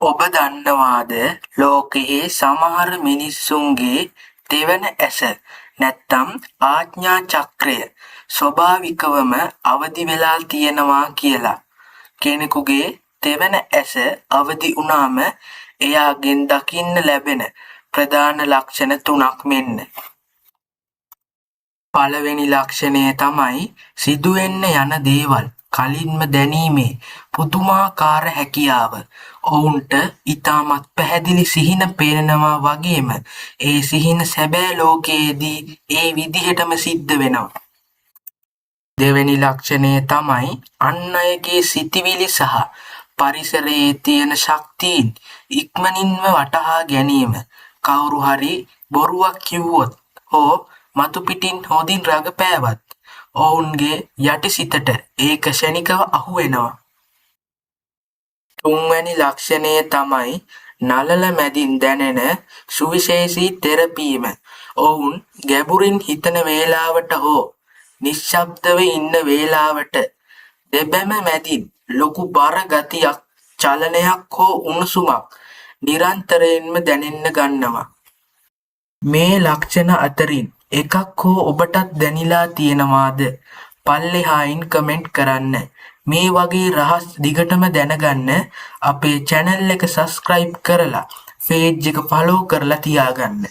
ඔබ දන්නවාද ලෝකයේ සමහර මිනිස්සුන්ගේ දෙවන ඇස නැත්තම් ආඥා චක්‍රය ස්වභාවිකවම අවදි වෙලා තියෙනවා කියලා. කෙනෙකුගේ දෙවන ඇස අවදි වුණාම එයාගෙන් දකින්න ලැබෙන ප්‍රධාන ලක්ෂණ තුනක් මෙන්න. පළවෙනි ලක්ෂණය තමයි සිදුවෙන්න යන දේවල් කලින්ම දැනීමේ පුදුමාකාර හැකියාව. ඔවුන්ට ඉතාමත් පැහැදිලි සිහින පේනවා වගේම ඒ සිහින සැබෑ ලෝකයේදී ඒ විදිහටම සිද්ධ වෙනවා. දෙවෙනි ලක්ෂණය තමයි අන් අයගේ සිතිවිලි සහ පරිසරයේ තියෙන ශක්තියින් ඉක්මනින්ම වටහා ගැනීම. කවුරු හරි බොරුවක් කිව්වොත් හෝ මතු පිටින් හොඳින් රඟපෑවත් ඔවුන්ගේ යටිසිතට ඒක ක්ෂණිකව අහු වෙනවා. තුන්වැනි ලක්ෂණය තමයි නළල මැදින් දැනෙන සුවිශේෂී තෙරපීම. ඔවුන් ගැඹුරින් හිතන වේලාවට හෝ නිශ්ශබ්දව ඉන්න වේලාවට දෙබැම මැදින් ලොකු බර ගතියක්, චලනයක් හෝ උණුසුමක් නිරන්තරයෙන්ම දැනෙන්න ගන්නවා. මේ ලක්ෂණ අතරින් එකක් හෝ ඔබටත් දැනිලා තියෙනවාද? පල්ලෙහායින් කමෙන්ට් කරන්න. මේ වගේ රහස් දිගටම දැනගන්න අපේ channel එක subscribe කරලා page එක follow කරලා තියාගන්න.